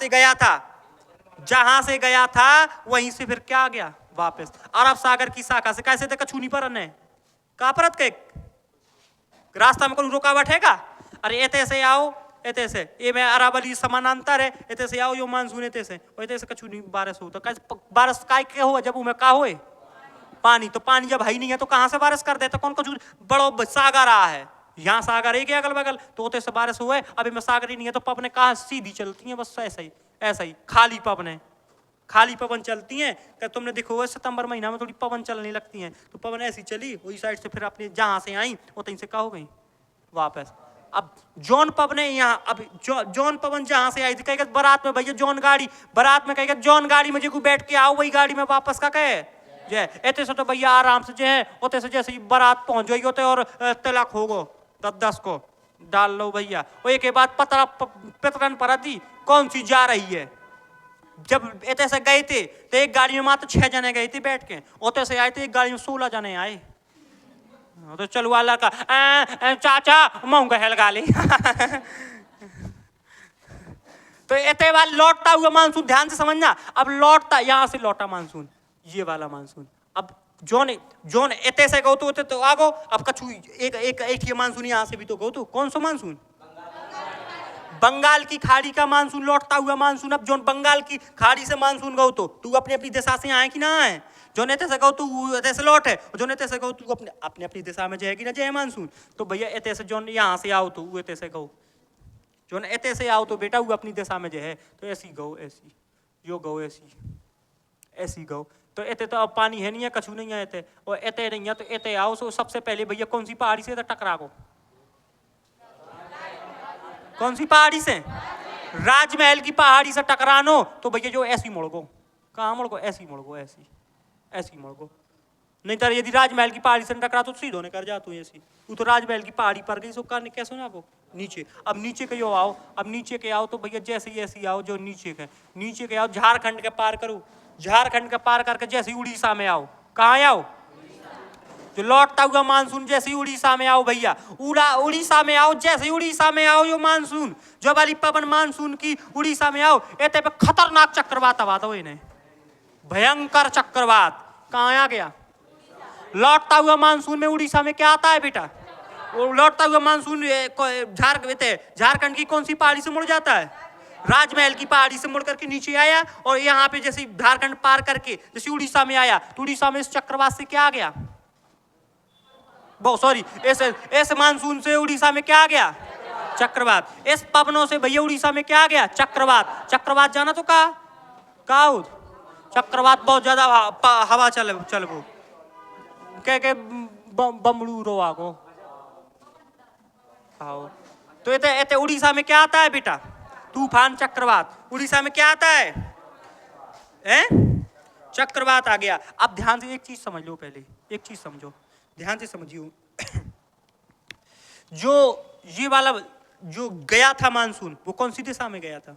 से गया था वहीं से फिर क्या आ गया वापस अरब सागर की शाखा से। कैसे थे कछू नहीं परन है कहा परत के रास्ता में कोई रुकावट है का? अरे एते से आओ एते से ये में अरावली समानांतर है एते से आओ यो मानसून एते से कछू नहीं बारिश हो तो कैसे बारिश काय के हो जब उमें का होए पानी। तो पानी जब है ही नहीं है तो कहां से बारिश कर देता? कौन कछू बड़ो सागर आ है यहाँ सागर है अगल बगल तो होते से बारिश हुए। अभी में सागर ही नहीं है तो पवने कहा सीधी चलती है बस ऐसा ही खाली पवन चलती हैं। क्या तुमने देखो सितंबर महीना में थोड़ी पवन चलने लगती हैं तो पवन ऐसी चली वही साइड से फिर अपने जहां से आई वो तहीं से का हो गई वापस। अब जौन पवन यहाँ अब जौन पवन जहां से आई थी कहेगा बारात में भैया जौन गाड़ी बारात में कहेगा जौन गाड़ी में जो बैठ के आओ वही गाड़ी में वापस का कहे जय ऐसे से तो भैया आराम से जो है होते से जैसे बारात पहुंच जाएगी होते और तिलक होगो 10 को डाल लो भैया वो एक बाद पतरन पर थी कौन सी जा रही है। जब ऐसे से गए थे तो एक गाड़ी में मात्र 6 जने गए थे बैठ के होते से आए थे एक गाड़ी में 16 जने आए तो चलो वाला का चाचा महंगा हेलगा ले तो एते वाला लौटता हुआ मानसून ध्यान से समझना। अब लौटता यहां से लौटा मानसून ये वाला मानसून अब जोन एते से गो तो आगो अब कछु एक ये मानसून यहां से भी तो गो तो कौन सा मानसून बंगाल की खाड़ी का मानसून लौटता हुआ मानसून। अब जोन बंगाल की खाड़ी से मानसून गो तो तू अपनी अपनी दिशा से आए कि ना आए जो नेते से गो तू एते से लौट है जो नेते से गो तू अपने अपनी दिशा में जाएगी ना जय मानसून। तो भैया एते से जोन यहाँ से आओ तो एते से गो जो एते से आओ तो बेटा वो अपनी दिशा में जो है तो ऐसी गो ऐसी यो गो ऐसी गो तो एते तो अब पानी है नहीं है कछु नहीं है एते और एते नहीं है तो एते आओ सो सबसे पहले भैया कौन सी पहाड़ी से टकरा को कौन सी पहाड़ी से राजमहल की पहाड़ी से टकरानो तो भैया जो ऐसी मुड़ गो कहाँ मुड़ गो ऐसी मुड़ गो ऐसी मुड़ गो नहीं तो यदि राजमहल की पहाड़ी से टकरा तो सीधो ने कर जा तू ऐसी वो तो राजमहल की पहाड़ी पर गई सो करने कैसे ना को नीचे। अब नीचे के यो आओ अब नीचे के आओ तो भैया जैसे ऐसी आओ जो नीचे के आओ झारखंड के पार करो झारखंड का पार करके जैसे उड़ीसा में आओ कहाँ आओ जो लौटता हुआ मानसून जैसे उड़ीसा में आओ भैया उड़ीसा में आओ जैसे उड़ीसा में आओ यो मानसून जो वाली पवन मानसून की उड़ीसा में आओ एते पे खतरनाक चक्रवात आवाज हो इन्हें भयंकर चक्रवात कहाँ आ गया लौटता हुआ मानसून में उड़ीसा में क्या आता है बेटा लौटता हुआ मानसून झारखंड की कौन सी पहाड़ी से मुड़ जाता है राजमहल की पहाड़ी से मुड़ करके नीचे आया और यहाँ पे जैसे झारखंड पार करके जैसे उड़ीसा में आया तो उड़ीसा में इस चक्रवात से क्या आ गया बहुत सॉरी ऐसे मानसून से उड़ीसा में क्या आ गया चक्रवात। इस पवनों से भैया उड़ीसा में क्या आ गया चक्रवात जाना तो कहा चक्रवात बहुत ज्यादा हवा चल गो के बमड़ू रोआ को आओ तो एते उड़ीसा में क्या आता है बेटा तूफान चक्रवात उड़ीसा में क्या आता है चक्रवात आ गया। अब ध्यान से एक चीज समझ लो पहले एक चीज समझो ध्यान से समझियो जो ये वाला जो गया था मानसून वो कौन सी दिशा में गया था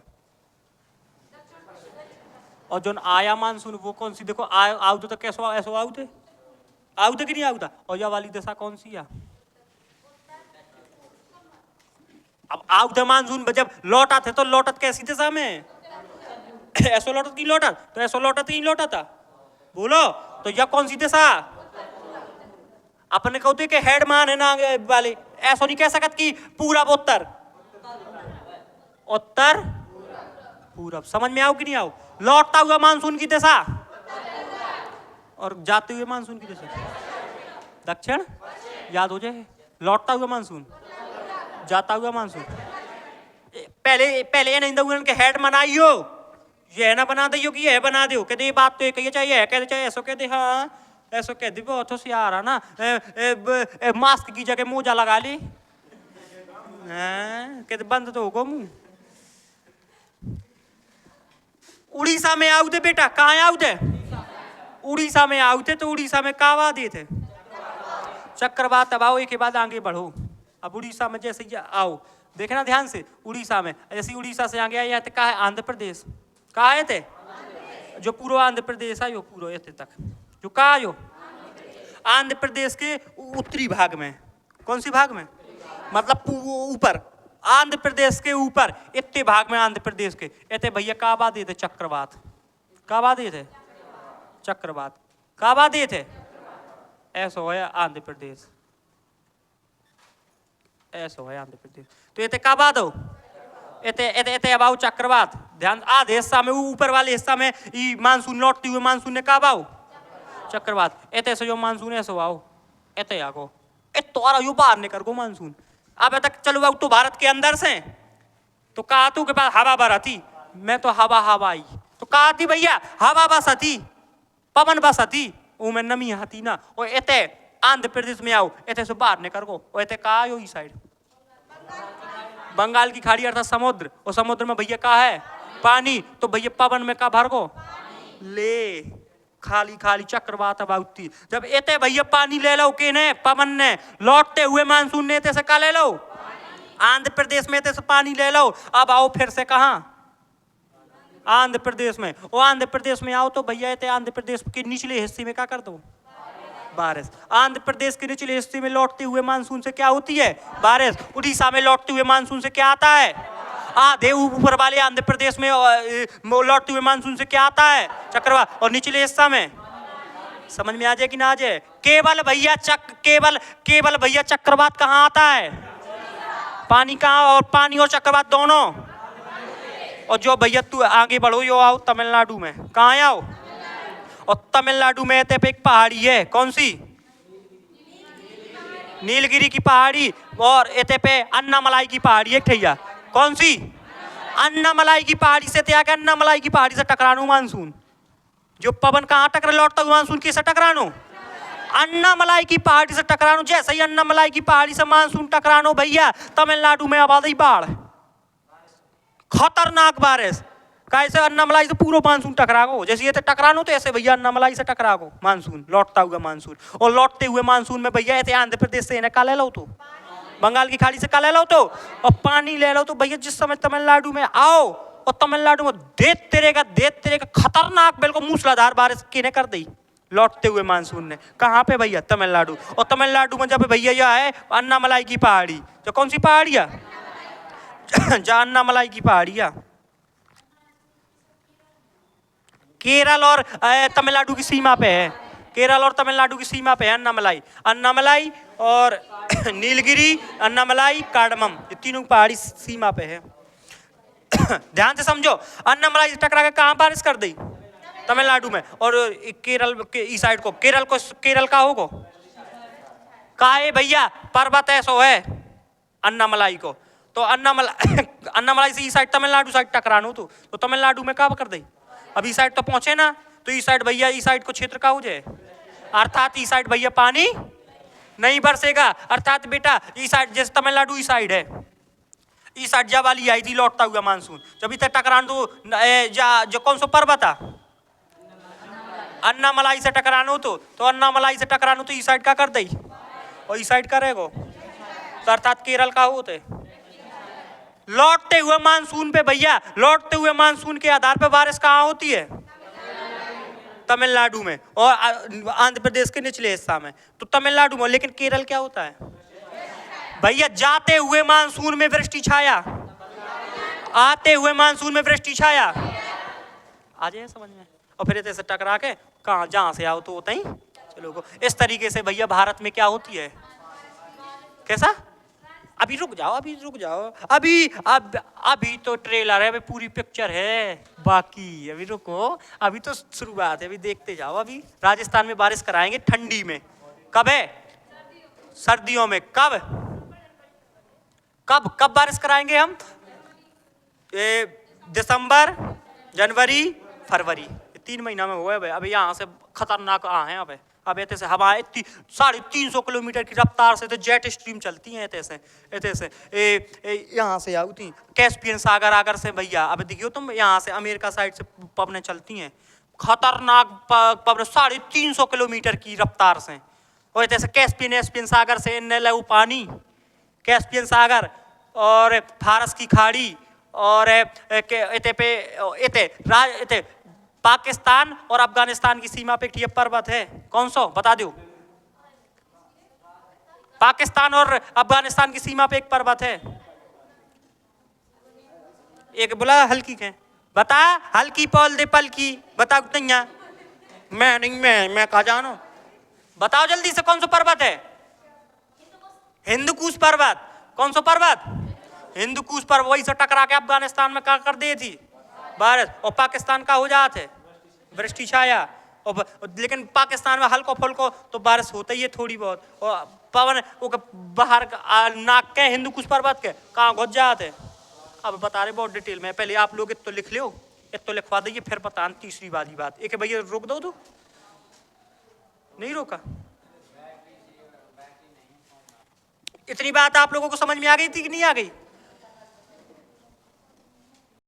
और जो आया मानसून वो कौन सी देखो आउ तो कैसो ऐसो आउ थे कि नहीं आउ था और यह वाली दिशा कौन सी है अब आउ थे मानसून जब लौटा थे तो लौटत कैसी दिशा में ऐसो लौटत की लौटत तो ऐसो लौटत ही लौटा था बोलो तो यह कौन सी दिशा अपने कहते कि हेड मान है ना वाले ऐसा नहीं कह सकत कि पूरब उत्तर पूरब समझ में आओ कि नहीं आओ लौटता हुआ मानसून की दिशा और जाते हुए मानसून की दिशा दक्षिण याद हो जाए लौटता हुआ मानसून जाता हुआ मानसून पहले नहीं दो के हेड बनाइयो ये ना बना दियो कि ये बना दियो कहते ये बात तो कहिए चाहिए कहते चाहे ऐसा कहते हाँ ऐसा कह दी बहुत से आ रहा ना मास्क की जगह मोजा लगा ली कहते बंद तो होगा मुंह। उड़ीसा में आउ थे बेटा कहाँ आउ थे उड़ीसा में आउ थे तो उड़ीसा में कावा दे थे चक्रवात अब आओ एक के बाद आगे बढ़ो। अब उड़ीसा में जैसे आओ देखना ध्यान से उड़ीसा में जैसे उड़ीसा से आगे आए कहा है आंध्र प्रदेश कहा आए थे जो पूर्व आंध्र प्रदेश है पूर्व ऐसे तक जो कहा यो आंध्र प्रदेश के उत्तरी भाग में कौन सी भाग में मतलब ऊपर आंध्र प्रदेश के ऊपर इतने भाग में आंध्र प्रदेश के इतने भैया काबा दे थे चक्रवात, काबा दे थे चक्रवात, काबा दे थे। ऐसा होया आंध्र प्रदेश, ऐसा होया आंध्र प्रदेश। तो इतने काबा दो, इतने इतने इतने अबाउ चक्रवात। ध्यान, आधे हिस्सा में ऊपर वाले हिस्सा में ये मानसून लौटते हुए मानसून ने काबाओ चक्रवात। इतने से जो मानसून ऐसा आओ इतने आगो इतना यो बाहर निकल गो मानसून। अब तक चलो अब तो भारत के अंदर से तो कहा तू के पास हवा बरा थी, मैं तो हवा हवा आई तो कहा थी भैया हवा बस थी, पवन बस थी, वो में नमी आती ना। और इतने आंध्र प्रदेश में आओ इतने से बाहर निकल गो। और इतने कहा यो साइड बंगाल की खाड़ी अर्थात समुद्र, और समुद्र में भैया कहा है पानी, तो भैया पवन में का भर गो ले खाली खाली चक्रवात अबाउती। जब इतने भैया पानी ले लो के ने पवन ने लौटते हुए मानसून ने इतने से का ले लो, आंध्र प्रदेश में इतने से पानी ले लो। अब आओ फिर से कहा आंध्र प्रदेश में, और आंध्र प्रदेश में आओ तो भैया इतने आंध्र प्रदेश के निचले हिस्से में क्या कर दो बारिश। आंध्र प्रदेश के निचले हिस्से में लौटते हुए मानसून से क्या होती है बारिश। उड़ीसा में लौटते हुए मानसून से क्या आता है आधे ऊपर वाले आंध्र प्रदेश में लौटते हुए मानसून से क्या आता है चक्रवात। और निचले हिस्सा में समझ में आ जाए कि ना आ जाए। केवल भैया केवल भैया चक्रवात कहाँ आता है, पानी कहाँ, और पानी और चक्रवात दोनों। और जो भैया तू आगे बढ़ो यो आओ तमिलनाडु में, कहाँ आओ, और तमिलनाडु में पे एक पहाड़ी है, कौन सी, नीलगिरी की पहाड़ी। और इते पे अन्नामलाई की पहाड़ी है ठैया, कौन सी, अन्नामलाई की पहाड़ी से त्याग अन्नामलाई की पहाड़ी से टकरानो मानसून। जो पवन कहाँ टकरा लौटता हुआ मानसून किससे टकरानो, अन्नामलाई की पहाड़ी से टकरानो। जैसे ही अन्नामलाई की पहाड़ी से मानसून टकरानो भैया तमिलनाडु में आबाद बाढ़, खतरनाक बारिश। कैसे अन्नामलाई से पूरा मानसून टकरागो, जैसे ये टकरानो तो ऐसे भैया अन्नामलाई से टकरागो मानसून, लौटता हुआ मानसून। और लौटते हुए मानसून में भैया ऐसे आंध्र प्रदेश से का ले लो तो बंगाल की खाड़ी से का ले लो तो, और पानी ले लो तो भैया जिस समय तमिलनाडु में आओ, और तमिलनाडु में देख तेरे का खतरनाक बिल्कुल मूसलाधार बारिश किने कर दी लौटते हुए मानसून ने। कहाँ पे भैया तमिलनाडु। और तमिलनाडु में जब भैया यह है अन्नामलाई की पहाड़ी, जो कौन सी पहाड़ी है जहाँ अन्नामलाई की पहाड़ी है, केरल और तमिलनाडु की सीमा पे है, केरल और तमिलनाडु की सीमा पे है अन्नामलाई। अन्नामलाई और नीलगिरी, अन्नामलाई, कार्डमम, ये तीनों पहाड़ी सीमा पे है। ध्यान से समझो, अन्नामलाई से टकरा के कहाँ बारिश कर दी तमिलनाडु में। और केरल के इस साइड को केरल का होगा का है भैया पर्वत ऐसो है अन्नामलाई को। तो अन्नामलाई से इस साइड तमिलनाडु साइड टकरानो तो तमिलनाडु में कब कर दी। अब इस साइड तो पहुंचे ना, तो इस साइड भैया इस साइड को क्षेत्र का हो जाए, अर्थात इस साइड भैया पानी नहीं बरसेगा। अर्थात बेटा इस साइड जैसे तमिलनाडु इस साइड है, इस साइड जब वाली आई थी लौटता हुआ मानसून, जब इतना टकरान तो जो कौन सा पर्वत है अन्नामलाई से टकरानो तो अन्नामलाई से टकरानो तो इस साइड का कर दी, और इस साइड करेगो तो अर्थात केरल का होते। लौटते हुए मानसून पे भैया, लौटते हुए मानसून के आधार पे बारिश कहाँ होती है तमिलनाडु में और आंध्र प्रदेश के निचले हिस्सा में। तो तमिलनाडु में, लेकिन केरल क्या होता है भैया, जाते हुए मानसून में वृष्टि छाया, आते हुए मानसून में वृष्टि छाया, आ जाए समझ में। और फिर ऐसे टकरा के कहाँ जहां से आओ तो होता ही चलो। इस तरीके से भैया भारत में क्या होती है, कैसा, अभी रुक जाओ, अभी तो ट्रेलर है, अभी पूरी पिक्चर है बाकी, अभी रुको, अभी तो शुरुआत है, अभी देखते जाओ। अभी राजस्थान में बारिश कराएंगे ठंडी में, कब है, सर्दियों में, कब कब कब बारिश कराएंगे हम, दिसंबर, जनवरी, फरवरी, 3 महीना में हुआ है। अभी यहाँ से खतरनाक हैं अब ऐसे से हवा 350 किलोमीटर की रफ्तार से तो जेट स्ट्रीम चलती हैं ऐसे से यहाँ से आती कैस्पियन सागर आगर से भैया। अब देखियो तुम यहाँ से अमेरिका साइड से पवनें चलती हैं खतरनाक पवन 350 किलोमीटर की रफ्तार से, और ऐसे कैस्पियन सागर से लो पानी, कैस्पियन सागर और फारस की खाड़ी और इते पाकिस्तान और अफगानिस्तान की सीमा पे एक पर्वत है, कौन सा बता दो। पाकिस्तान और अफगानिस्तान की सीमा पे एक पर्वत है, एक बोला हल्की के, बता हल्की पौल दे पल की, बता तैया। मैं नहीं, मैं कहा जानो, बताओ जल्दी से कौन सा पर्वत है? हिंदुकुश पर्वत। कौन सा पर्वत? हिंदुकुश पर्वत। वही से टकरा के अफगानिस्तान में क्या कर दी थी बारिश, और पाकिस्तान का हो जात है वृष्टि छाया। और लेकिन पाकिस्तान में हल्को फुल्को तो बारिश होता ही है थोड़ी बहुत, और पवन बाहर नाक के हिंदुकुश पर्वत के कहाँ घुस जाते। अब बता रहे बहुत डिटेल में, पहले आप लोग इतो लिख लो, इतो लिखवा दीजिए, फिर बता तीसरी वाली बात। एक भैया रोक दो तो, नहीं रोका। इतनी बात आप लोगों को समझ में आ गई थी कि नहीं आ गई?